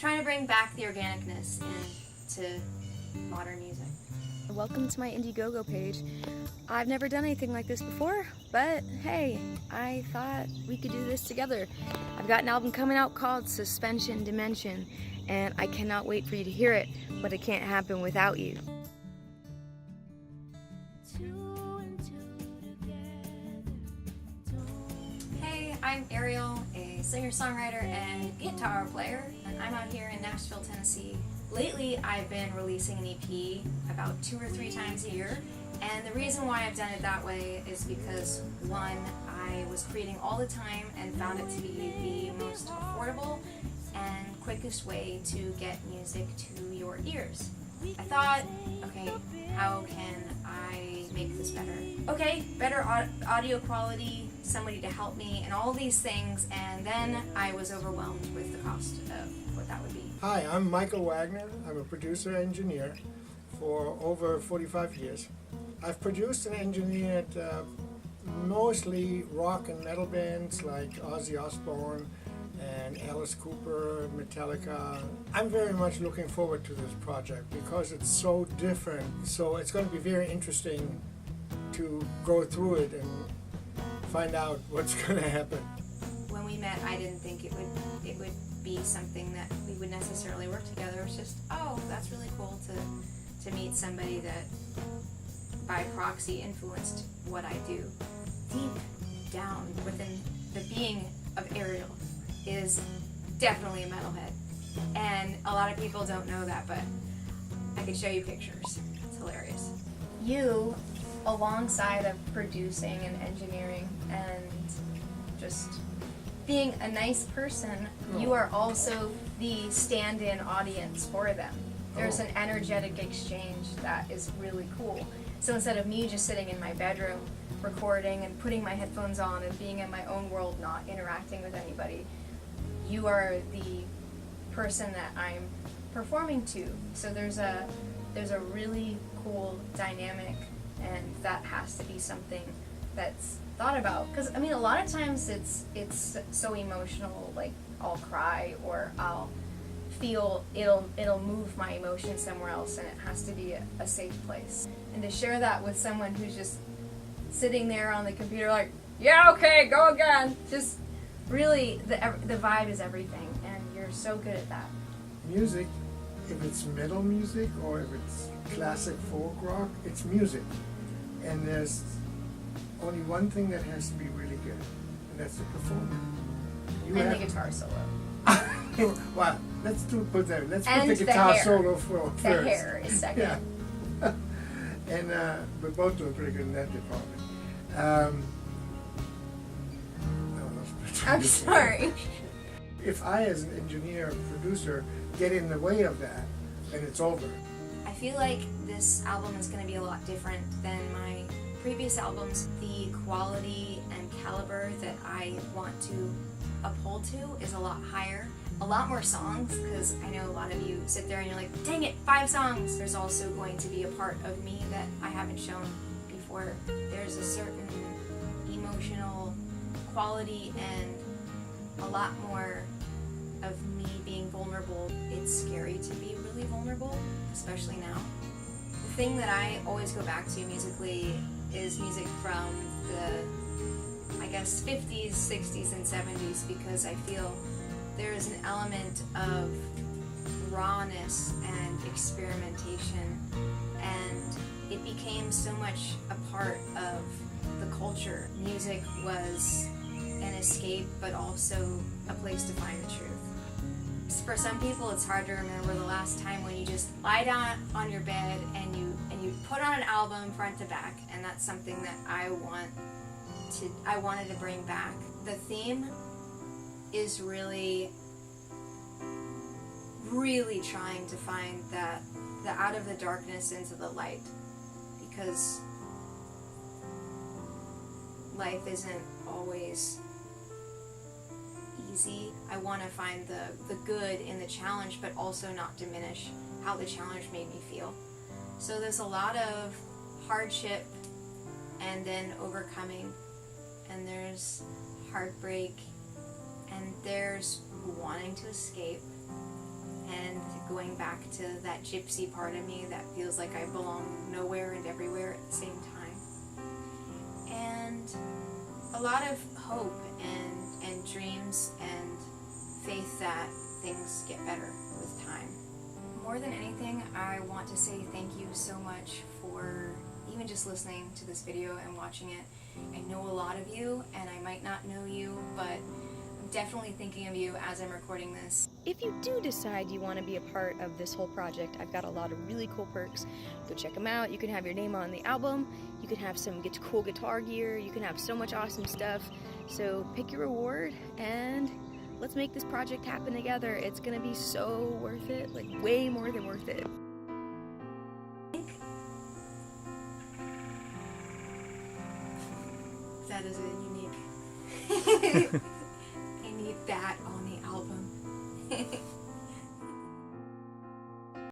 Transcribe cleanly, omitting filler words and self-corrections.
trying to bring back the organicness into modern music. Welcome to my Indie-Gogo page. I've never done anything like this before, but hey, I thought we could do this together. I've got an album coming out called Suspension Dimension, and I cannot wait for you to hear it, but it can't happen without you. Hey, I'm Arielle, a singer-songwriter and guitar player, and I'm out here in Nashville, Tennessee. Lately, I've been releasing an EP about 2 or 3 times a year, and the reason why I've done it that way is because, one, I was creating all the time and found it to be the most affordable and quickest way to get music to your ears. I thought, okay, how can I make this better? Okay, better audio quality, somebody to help me, and all these things, and then I was overwhelmed with the cost of what that would be. Hi, I'm Michael Wagner. I'm a producer engineer for over 45 years. I've produced and engineered mostly rock and metal bands like Ozzy Osbourne and Alice Cooper, Metallica. I'm very much looking forward to this project because it's so different. So it's going to be very interesting to go through it and find out what's going to happen. When we met, I didn't think it would be something that we would necessarily work together. It was just, oh, that's really cool to meet somebody that by proxy influenced what I do. Deep down within the being of Arielle is definitely a metalhead. And a lot of people don't know that, but I could show you pictures. It's hilarious. You, alongside of producing and engineering and just being a nice person, you are also the stand-in audience for them. There's an energetic exchange that is really cool. So instead of me just sitting in my bedroom recording and putting my headphones on and being in my own world, not interacting with anybody, you are the person that I'm performing to. So there's a really cool dynamic, and that has to be something that's thought about. Because I mean, a lot of times it's so emotional, like I'll cry or I'll feel it'll move my emotion somewhere else, and it has to be a safe place. And to share that with someone who's just sitting there on the computer like, yeah, okay, go again, just really the vibe is everything, and you're so good at that. Music, if it's metal music or if it's classic folk rock, it's music. And there's only one thing that has to be really good, and that's the performer. And the guitar solo. Well, let's put And the guitar hair. solo first. The hair is second. Yeah. And we're both doing pretty good in that department. I'm sorry. If I, as an engineer, producer, get in the way of that, then it's over. I feel like this album is going to be a lot different than my previous albums. The quality and caliber that I want to uphold to is a lot higher. A lot more songs, because I know a lot of you sit there and you're like, dang it, 5 songs! There's also going to be a part of me that I haven't shown before. There's a certain emotional quality and a lot more of me being vulnerable. It's scary to be really vulnerable, especially now. The thing that I always go back to musically is music from the, I guess, 50s, 60s, and 70s, because I feel there is an element of rawness and experimentation, and it became so much a part of the culture. Music was an escape, but also a place to find the truth. For some people, it's hard to remember the last time when you just lie down on your bed and you put on an album front to back, and that's something that I wanted to bring back. The theme is really trying to find the out of the darkness into the light, because life isn't always easy. I want to find the good in the challenge, but also not diminish how the challenge made me feel. So there's a lot of hardship and then overcoming, and there's heartbreak, and there's wanting to escape, going back to that gypsy part of me that feels like I belong nowhere and everywhere at the same time. And a lot of hope and dreams and faith that things get better with time. More than anything, I want to say thank you so much for even just listening to this video and watching it. I know a lot of you, and I might not know you, but I'm definitely thinking of you as I'm recording this. If you do decide you want to be a part of this whole project, I've got a lot of really cool perks. Go check them out. You can have your name on the album, you can have some cool guitar gear, you can have so much awesome stuff. So pick your reward and let's make this project happen together. It's gonna be so worth it, like way more than worth it. That is a unique